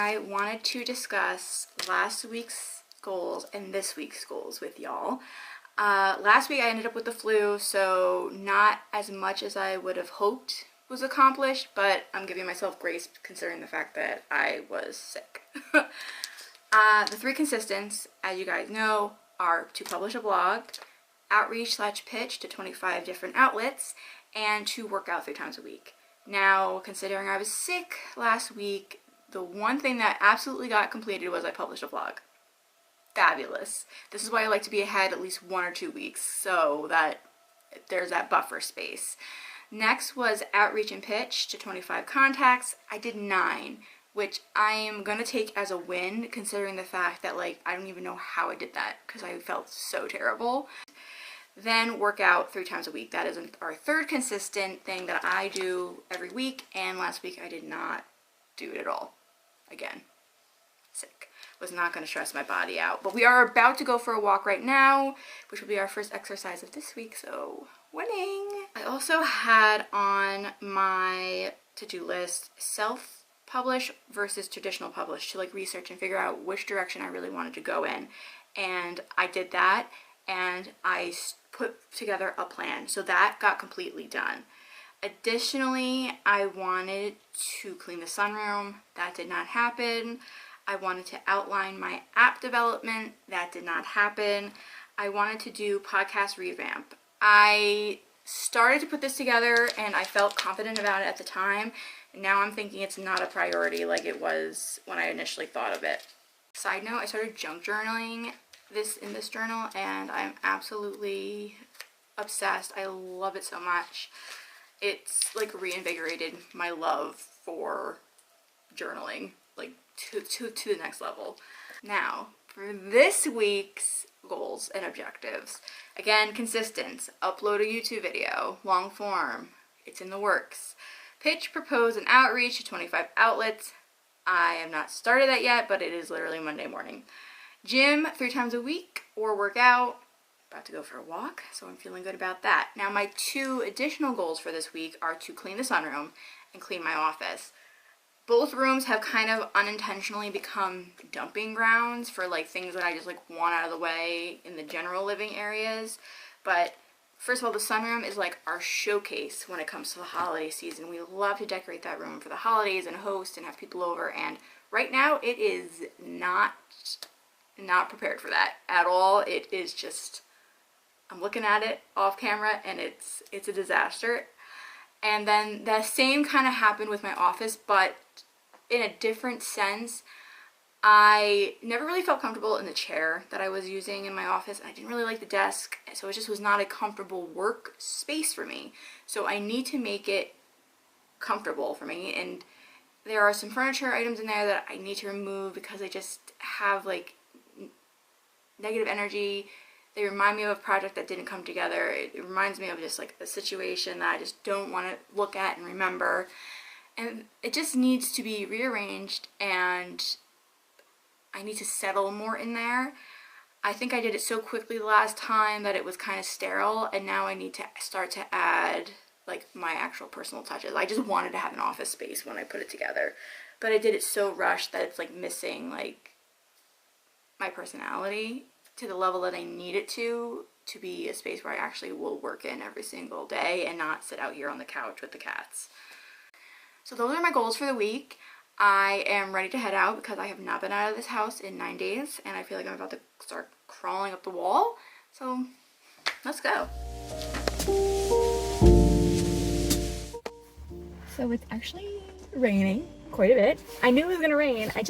I wanted to discuss last week's goals and this week's goals with y'all. Last week I ended up with the flu, so not as much as I would have hoped was accomplished, but I'm giving myself grace considering the fact that I was sick. The 3 consistents, as you guys know, are to publish a blog, outreach/pitch to 25 different outlets, and to work out 3 times a week. Now, considering I was sick last week, the one thing that absolutely got completed was I published a vlog. Fabulous. This is why I like to be ahead at least 1 or 2 weeks so that there's that buffer space. Next was outreach and pitch to 25 contacts. I did 9, which I am going to take as a win considering the fact that I don't even know how I did that because I felt so terrible. Then work out 3 times a week. That is our 3rd consistent thing that I do every week, and last week I did not do it at all. Again, sick. Was not going to stress my body out. But we are about to go for a walk right now, which will be our first exercise of this week, so winning. I also had on my to-do list self-publish versus traditional publish to research and figure out which direction I really wanted to go in. And I did that, and I put together a plan. So that got completely done. Additionally, I wanted to clean the sunroom. That did not happen. I wanted to outline my app development. That did not happen. I wanted to do podcast revamp. I started to put this together and I felt confident about it at the time. Now I'm thinking it's not a priority like it was when I initially thought of it. Side note, I started junk journaling in this journal and I'm absolutely obsessed. I love it so much. It's reinvigorated my love for journaling to the next level. Now, for this week's goals and objectives, again, consistent, upload a YouTube video, long form, it's in the works. Pitch, propose, and outreach to 25 outlets. I have not started that yet, but it is literally Monday morning. Gym 3 times a week or work out. About to go for a walk, so I'm feeling good about that. Now, my 2 additional goals for this week are to clean the sunroom and clean my office. Both rooms have kind of unintentionally become dumping grounds for things that I just want out of the way in the general living areas. But first of all, the sunroom is our showcase when it comes to the holiday season. We love to decorate that room for the holidays and host and have people over, and right now it is not prepared for that at all. It is just, I'm looking at it off camera and it's a disaster. And then the same kind of happened with my office, but in a different sense. I never really felt comfortable in the chair that I was using in my office. I didn't really like the desk, so it just was not a comfortable work space for me. So I need to make it comfortable for me, and there are some furniture items in there that I need to remove because they just have negative energy. They remind me of a project that didn't come together. It reminds me of just a situation that I just don't want to look at and remember. And it just needs to be rearranged, and I need to settle more in there. I think I did it so quickly the last time that it was kind of sterile, and now I need to start to add my actual personal touches. I just wanted to have an office space when I put it together, but I did it so rushed that it's missing my personality to the level that I need it to be a space where I actually will work in every single day and not sit out here on the couch with the cats. So those are my goals for the week. I am ready to head out because I have not been out of this house in 9 days, and I feel like I'm about to start crawling up the wall. So let's go. So it's actually raining quite a bit. I knew it was gonna rain. I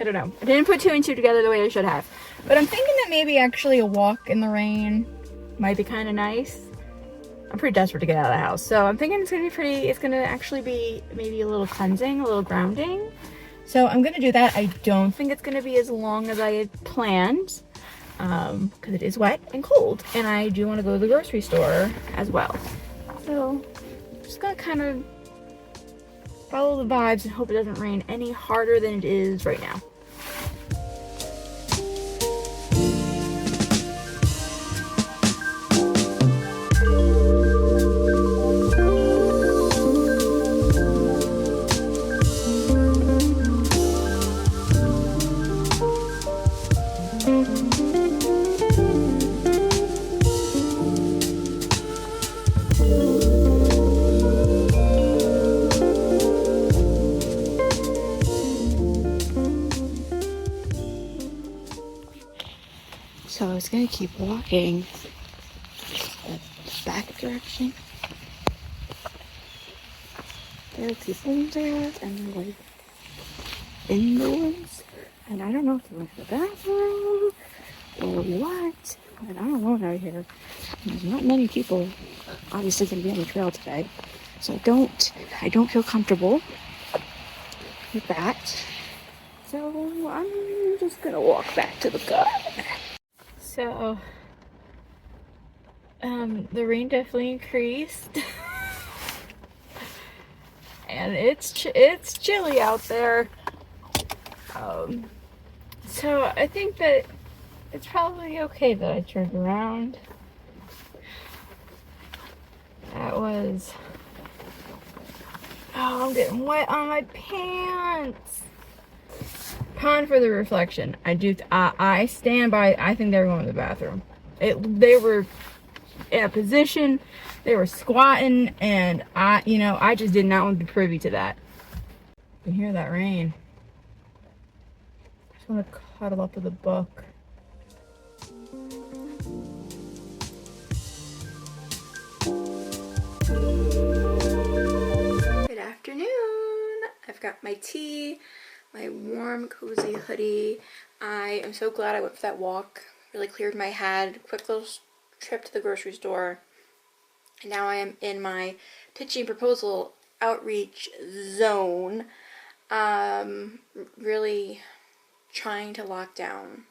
don't know. I didn't put 2 and 2 together the way I should have. But I'm thinking that maybe actually a walk in the rain might be kind of nice. I'm pretty desperate to get out of the house. So I'm thinking it's gonna actually be maybe a little cleansing, a little grounding. So I'm gonna do that. I don't think it's gonna be as long as I had planned because it is wet and cold. And I do want to go to the grocery store as well. So I'm just gonna kind of follow the vibes and hope it doesn't rain any harder than it is right now. So I was gonna keep walking the back direction. There are people there and they're like in the woods. And I don't know if they went to the bathroom or what. But I don't know out here. There's not many people obviously gonna be on the trail today. So I don't feel comfortable with that. So I'm just gonna walk back to the car. So the rain definitely increased. And it's chilly out there. So I think that it's probably okay that I turned around. That was, oh, I'm getting wet on my pants. Pond for the reflection. I stand by, I think they were going to the bathroom. They were in a position, they were squatting, and I just did not want to be privy to that. You can hear that rain. I just want to cuddle up with a book. Good afternoon. I've got my tea, my warm, cozy hoodie. I am so glad I went for that walk. Really cleared my head. Quick little trip to the grocery store. And now I am in my pitching proposal outreach zone. Really trying to lock down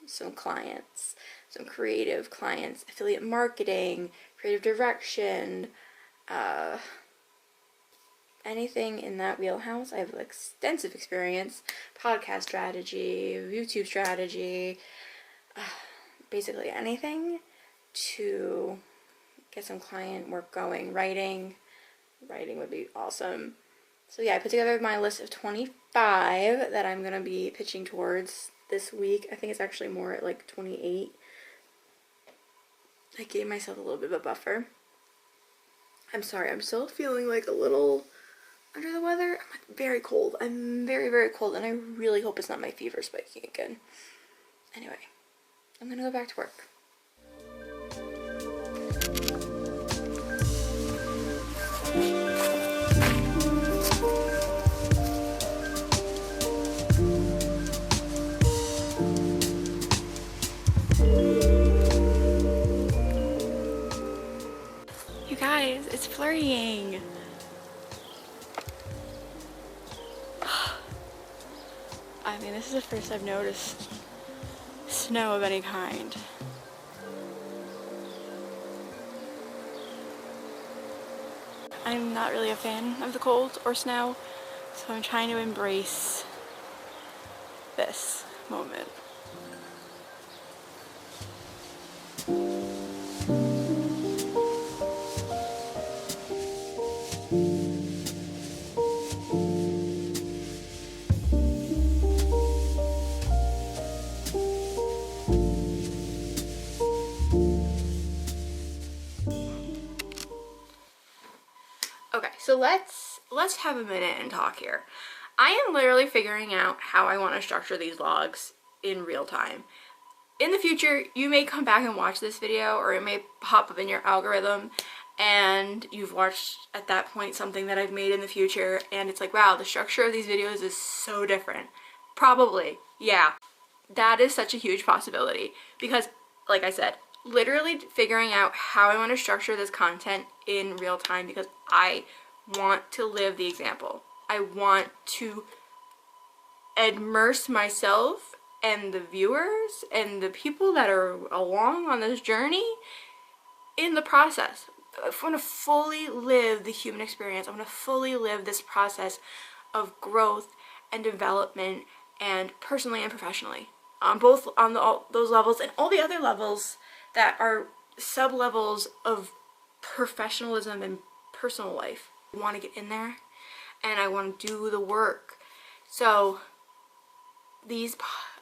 some clients, some creative clients, affiliate marketing, creative direction, anything in that wheelhouse. I have extensive experience, podcast strategy, YouTube strategy, basically anything to get some client work going. Writing would be awesome. So yeah, I put together my list of 25 that I'm going to be pitching towards this week. I think it's actually more at like 28. I gave myself a little bit of a buffer. I'm sorry, I'm still feeling like a little under the weather. I'm like very cold. I'm very, very cold, and I really hope it's not my fever spiking again. Anyway, I'm going to go back to work. You guys, it's flurrying. I mean, this is the first I've noticed snow of any kind. I'm not really a fan of the cold or snow, so I'm trying to embrace this moment. Okay, so let's have a minute and talk here. I am literally figuring out how I want to structure these vlogs in real time. In the future, you may come back and watch this video, or it may pop up in your algorithm and you've watched at that point something that I've made in the future and it's like, wow, the structure of these videos is so different. Probably, yeah. That is such a huge possibility because, like I said, literally figuring out how I want to structure this content in real time because I want to live the example. I want to immerse myself and the viewers and the people that are along on this journey in the process. I want to fully live the human experience. I want to fully live this process of growth and development, and personally and professionally, both on all those levels and all the other levels that are sub-levels of professionalism and personal life. I want to get in there and I want to do the work. So these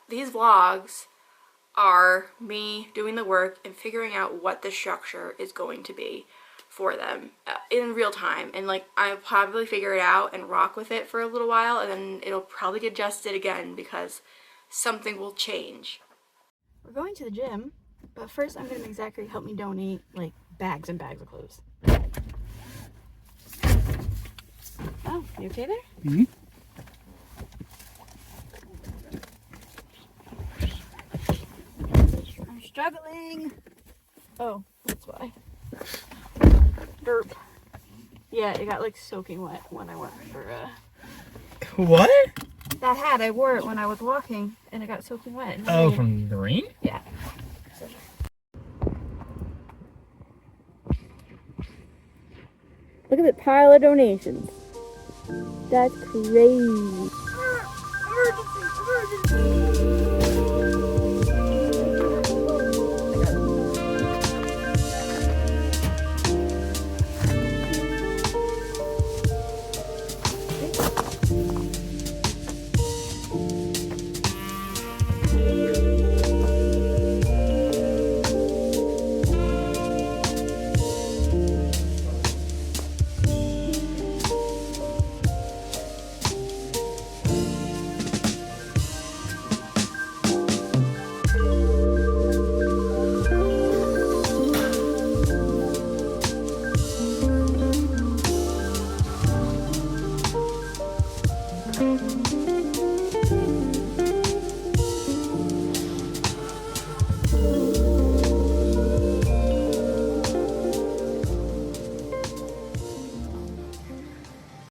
vlogs are me doing the work and figuring out what the structure is going to be for them in real time, and like I'll probably figure it out and rock with it for a little while, and then it'll probably get adjusted again because something will change. We're going to the gym, but first I'm gonna make Zachary help me donate like bags and bags of clothes. Oh, you okay there? Mm-hmm. I'm struggling. Oh, that's why. Derp. Yeah, it got like soaking wet when I went for What? that hat. I wore it when I was walking and it got soaking wet. Oh, from the rain? Yeah. Look at the pile of donations. That's crazy.